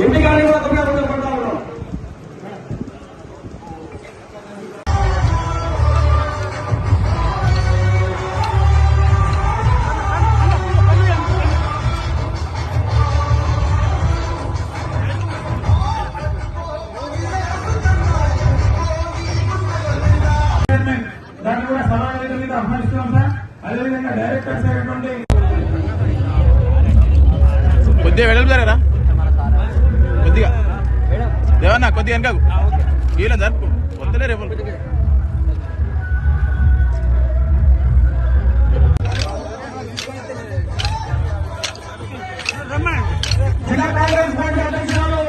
MP గారిని కూడా తొమ్మిది రోజులు పడతా ఉన్నాం. దాన్ని కూడా సమావేశం మీద ఆహ్వానిస్తున్నాం సార్. అదేవిధంగా డైరెక్టర్స్ అయినటువంటి కొద్దిగా వెడల్పు జరగరా, కొద్దిగా దేవన్నా కొద్దిగా వెనక వీళ్ళ జరుపు వద్దలే రేపు కాంగ్రెస్ పార్టీ అధ్యక్షురాలు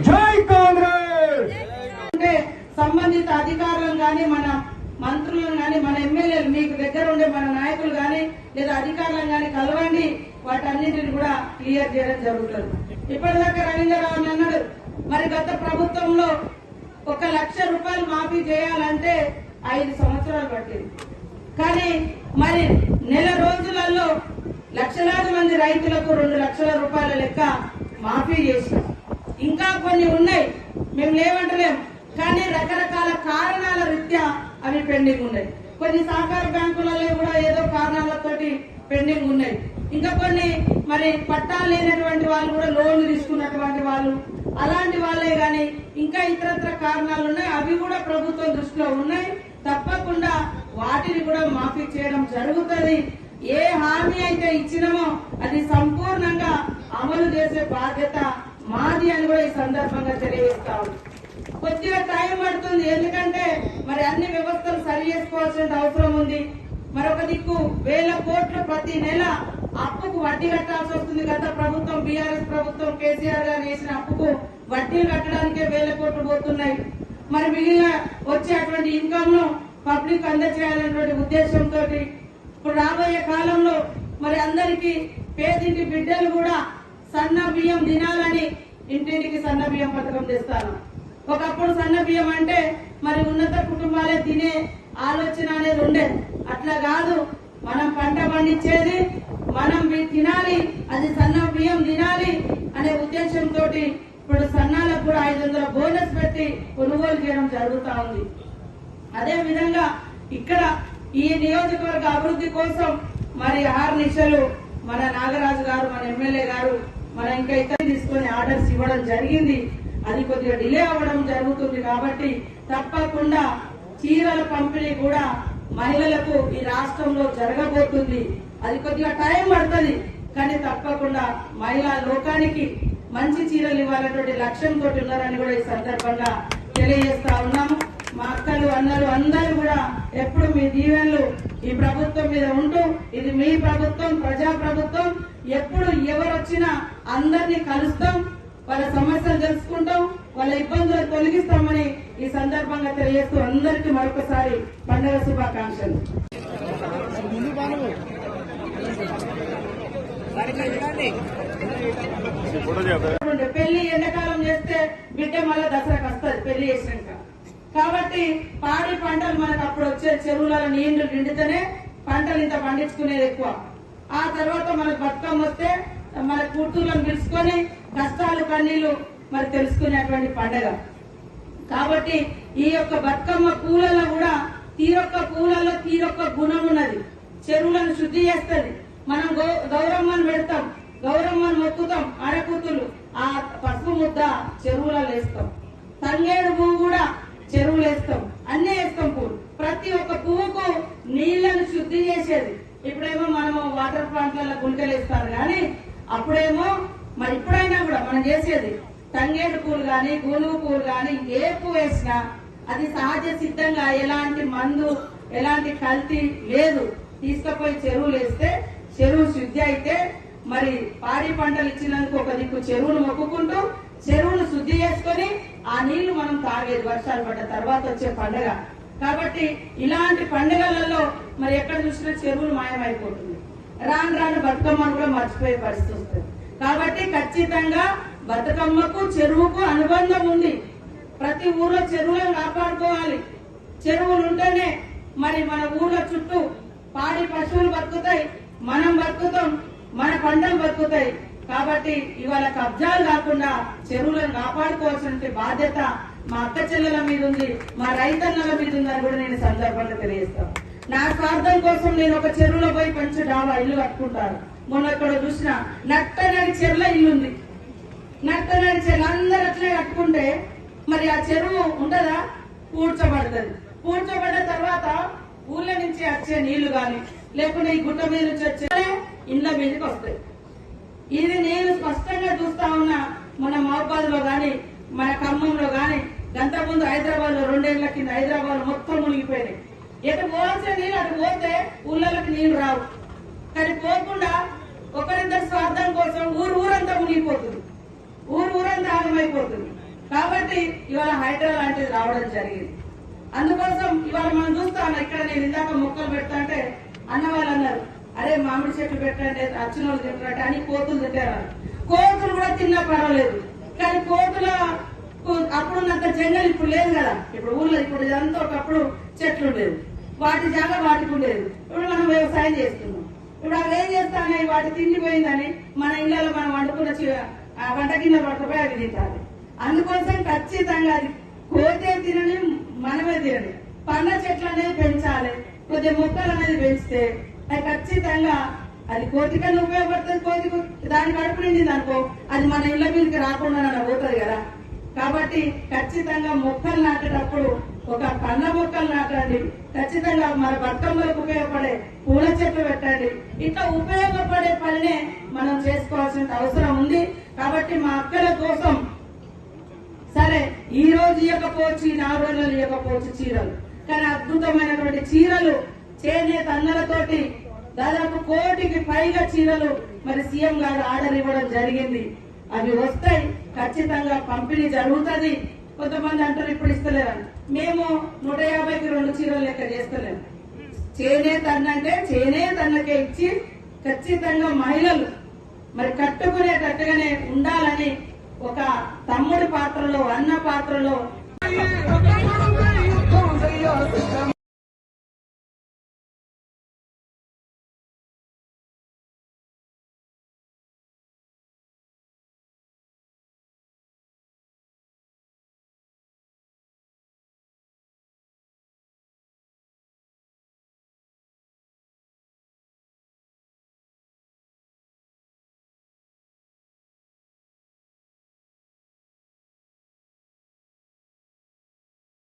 జై కాంగ్రెస్ అంటే సంబంధిత అధికారులను కానీ మన మంత్రులను కానీ మన ఎమ్మెల్యేలు మీకు దగ్గర ఉండే మన నాయకులు కానీ లేదా అధికారులను కానీ కలవండి, వాటన్నింటిని కూడా క్లియర్ చేయడం జరుగుతుంది. ఇప్పటిదాకా రవీంద్రరావు అన్నాడు, మరి గత ప్రభుత్వంలో 1 లక్ష రూపాయలు మాఫీ చేయాలంటే 5 సంవత్సరాలు పట్టింది. కానీ మరి నెల రోజులలో లక్షలాది మంది రైతులకు 2 లక్షల రూపాయల లెక్క మాఫీ చేసినాం. ఇంకా కొన్ని ఉన్నాయి, మేము లేవంటలేం, కానీ రకరకాల కారణాల రీత్యా అవి పెండింగ్ ఉన్నాయి. కొన్ని సహకార బ్యాంకులలో కూడా ఏదో కారణాలతోటి పెండింగ్ ఉన్నాయి. ఇంకా కొన్ని మరి పట్టాలు లేనటువంటి వాళ్ళు కూడా లోన్లు తీసుకున్నటువంటి వాళ్ళు, అలాంటి వాళ్ళే గాని ఇంకా ఇతరత్ర కారణాలు ఉన్నాయి. అవి కూడా ప్రభుత్వం దృష్టిలో ఉన్నాయి. తప్పకుండా వాటిని కూడా మాఫీ చేయడం జరుగుతుంది. ఏ హామీ అయితే ఇచ్చినామో అది సంపూర్ణంగా అమలు చేసే బాధ్యత మాది అని కూడా ఈ సందర్భంగా తెలియజేస్తాము. కొద్దిగా టైం పడుతుంది, ఎందుకంటే మరి అన్ని వ్యవస్థలు సరి చేసుకోవాల్సిన అవసరం ఉంది. మరొక దిక్కు 1000 కోట్లు ప్రతి నెల అప్పుకు వడ్డీ కట్టాల్సి వస్తుంది. గత ప్రభుత్వం బీఆర్ఎస్ ప్రభుత్వం కేసీఆర్ గారు వేసిన అప్పుకు వడ్డీలు కట్టడానికే 1000 కోట్లు పోతున్నాయి. మరి మిగిలిన వచ్చేటువంటి ఇన్కమ్ ను పబ్లిక్ అందజేయాలనేటువంటి ఉద్దేశంతో ఇప్పుడు రాబోయే కాలంలో మరి అందరికీ పేదింటి బిడ్డలు కూడా సన్న బియ్యం తినాలని ఇంటింటికి సన్న బియ్యం పథకం తెస్తాను. ఒకప్పుడు సన్న బియ్యం అంటే మరి ఉన్నత కుటుంబాలే తినే ఆలోచన అనేది ఉండేది. అట్లా కాదు, మనం పంట పండించేది మనం తినాలి, అది సన్న బియ్యం తినాలి అనే ఉద్దేశంతో ఇప్పుడు సన్నాలకు కూడా 500 బోనస్ పెట్టి కొనుగోలు చేయడం జరుగుతా ఉంది. అదే విధంగా ఇక్కడ ఈ నియోజకవర్గ అభివృద్ధి కోసం మరి 6 నిమిషాలు మన నాగరాజు గారు, మన ఎమ్మెల్యే గారు మన ఇంకా ఇతర తీసుకొని ఆర్డర్స్ ఇవ్వడం జరిగింది. అది కొద్దిగా డిలే అవ్వడం జరుగుతుంది. కాబట్టి తప్పకుండా చీరల పంపిణీ కూడా మహిళలకు ఈ రాష్ట్రంలో జరగబోతుంది. అది కొద్దిగా టైం పడుతుంది, కానీ తప్పకుండా మహిళా లోకానికి మంచి చీరలు ఇవ్వాలన్నటువంటి లక్ష్యంతో ఉన్నారని కూడా ఈ సందర్భంగా తెలియజేస్తా ఉన్నాము. మా అక్కలు అన్నలు అందరూ కూడా ఎప్పుడు మీ దీవెనలు ఈ ప్రభుత్వం మీద ఉంటూ, ఇది మీ ప్రభుత్వం, ప్రజా ప్రభుత్వం, ఎప్పుడు ఎవరు వచ్చినా అందరినీ కలుస్తాం, వాళ్ళ సమస్యలు తెలుసుకుంటాం, వాళ్ళ ఇబ్బందులు తొలగిస్తామని ఈ సందర్భంగా తెలియజేస్తూ అందరికీ మరొకసారి పండుగ శుభాకాంక్షలు. పెళ్లి ఎండాకాలం చేస్తే బిడ్డ మళ్ళా దసరాకి వస్తుంది పెళ్లి చేసినాక. కాబట్టి పాడి పంటలు మనకు అప్పుడు వచ్చే చెరువులలో నీళ్లు నిండితేనే పంటలు ఇంత పండించుకునేది ఎక్కువ. ఆ తర్వాత మనకు బతుకమ్మ వస్తే మన కూతుర్లను పిలుచుకొని కష్టాలు కన్నీళ్లు మరి తెలుసుకునేటువంటి పండుగ. కాబట్టి ఈ యొక్క బతుకమ్మ పూలలో కూడా తీరొక్క గుణం ఉన్నది. చెరువులను శుద్ధి చేస్తుంది. మనం గౌరమ్మను పెడతాం, గౌరమ్మను మొక్కుతాం, ఆడకూతులు ఆ పసుపు ముద్ద చెరువులలో వేస్తాం. తంగేడు పువ్వు కూడా చెరువులు వేస్తాం, అన్నీ వేస్తాం. పువ్వు ప్రతి ఒక్క పువ్వుకు నీళ్లను శుద్ధి చేసేది. ఇప్పుడేమో మనము వాటర్ ప్లాంట్లలో గుంటలు వేస్తారు, కానీ అప్పుడేమో మరి ఇప్పుడైనా కూడా మనం చేసేది తంగేడు పూలు గాని గోనుగు పూలు గాని ఏ పువ్వు వేసినా అది సహజ సిద్ధంగా ఎలాంటి మందు ఎలాంటి కల్తీ లేదు. తీసుకుపోయి చెరువులు వేస్తే చెరువు శుద్ధి అయితే మరి పాడి పంటలు ఇచ్చినందుకు ఒక దిక్కు చెరువును మొక్కుకుంటూ చెరువును శుద్ధి చేసుకుని ఆ నీళ్లు మనం తాగేది వర్షాలు పడ్డ తర్వాత వచ్చే పండుగ. కాబట్టి ఇలాంటి పండుగలలో మరి ఎక్కడ చూసినా చెరువులు మాయమైపోతుంది. రాను రాను బతుకమ్మను కూడా మర్చిపోయే పరిస్థితి వస్తుంది. కాబట్టి ఖచ్చితంగా బతుకమ్మకు చెరువుకు అనుబంధం ఉంది. ప్రతి ఊర్లో చెరువులను కాపాడుకోవాలి. చెరువులు ఉంటేనే మరి మన ఊర్ల చుట్టూ పాడి పశువులు బతుకుతాయి, మనం బతుకుతాం, మన పంటలు బతుకుతాయి. కాబట్టి ఇవాళ కబ్జాలు కాకుండా చెరువులను కాపాడుకోవాల్సిన బాధ్యత మా అక్క చెల్లెల మీద ఉంది, మా రైతన్నల మీద ఉందని కూడా నేను సందర్భంగా తెలియజేస్తాను. నా స్వార్థం కోసం నేను ఒక చెరువులో పోయి పంచి డాబా ఇల్లు కట్టుకుంటాను. మొన్న ఇక్కడ చూసిన నట్టనడి చెరువుల ఇల్లు ఉంది. నట్టనడి చెరువు అందరూ అట్లే కట్టుకుంటే మరి ఆ చెరువు ఉంటదా? పూడ్చబడుతుంది. పూడ్చబడ్డ తర్వాత ఊళ్ళ నుంచి వచ్చే నీళ్లు గాని లేకుంటే ఈ గుట్ట మీద నుంచి వచ్చే ఇండ్ల మీదకి వస్తాయి. ఇది నేను స్పష్టంగా చూస్తా ఉన్నా. మన మహబాద్ లో గాని మన ఖమ్మంలో గాని గంట ముందు హైదరాబాద్ లో 2 ఏళ్ల కింద హైదరాబాద్ మొత్తం మునిగిపోయినాయి. ఎటు పోవాల్సిన నీళ్ళు అటు పోతే ఊళ్ళకి నీళ్లు రావు. కానీ పోకుండా ఒకరిద్దరు స్వార్థం కోసం ఊరంతా మునిగిపోతుంది, ఊరంతా ఆగమైపోతుంది. కాబట్టి ఇవాళ హైడ్రా లాంటిది రావడం జరిగింది. అందుకోసం ఇవాళ మనం చూస్తాం. ఇక్కడ నేను ఇందాక మొక్కలు పెడతా అంటే అన్న వాళ్ళు అన్నారు, అరే మామిడి చెట్లు పెట్టండి అచ్చిన వాళ్ళు తింటారంటే అని కోతులు తింటారు. కోతులు కూడా తిన్నా పర్వాలేదు, కానీ కోతుల అప్పుడున్నంత జంగల్ ఇప్పుడు లేదు కదా. ఇప్పుడు ఊళ్ళో ఇప్పుడు ఇదంతా ఒకప్పుడు చెట్లు ఉండేది, వాటి జాగా వాటికి ఉండేది. ఇప్పుడు మనం వ్యవసాయం చేస్తున్నాం. ఇప్పుడు అవి ఏం చేస్తానే వాటి తిండిపోయిందని మన ఇళ్లలో మనం వండుకున్న వంట కింద పట్టుకుపోయి అవి తింటారు. అందుకోసం ఖచ్చితంగా అది కోతే తినని మనమే తినని పండ్ల చెట్లు అనేది పెంచాలి. కొద్దిగా మొక్కలు అనేది పెంచితే అది ఖచ్చితంగా అది కోతికన్నా ఉపయోగపడుతుంది. కోతికి దాని కడుపు నిండింది అనుకో అది మన ఇళ్ల మీదకి రాకుండా పోతుంది కదా. కాబట్టి ఖచ్చితంగా మొక్కలు నాటేటప్పుడు ఒక పండ్ల మొక్కలు నాటండి. ఖచ్చితంగా మన బతుకమ్మలకు ఉపయోగపడే పూల చెట్లు పెట్టండి. ఇట్లా ఉపయోగపడే పనినే మనం చేసుకోవాల్సిన అవసరం ఉంది. కాబట్టి మా అక్కల కోసం సరే ఈ రోజు ఇవ్వకపోవచ్చు, ఈ 4 రోజులు ఇవ్వకపోవచ్చు చీరలు, కానీ అద్భుతమైనటువంటి చీరలు చేనేత అన్నలతోటి దాదాపు 1 కోటికి పైగా చీరలు మరి సీఎం గారు ఆర్డర్ ఇవ్వడం జరిగింది. అవి వస్తాయి, ఖచ్చితంగా పంపిణీ జరుగుతుంది. కొంతమంది అంటారు ఇప్పుడు ఇస్తలేరని. మేము 150కి 2 చీరలు లెక్క చేస్తలేము. చేనేత అన్నంటే చేనేత అన్నకే ఇచ్చి ఖచ్చితంగా మహిళలు మరి కట్టుకునేటట్టుగానే ఉండాలని ఒక తమ్ముడి పాత్రలో అన్న పాత్రలో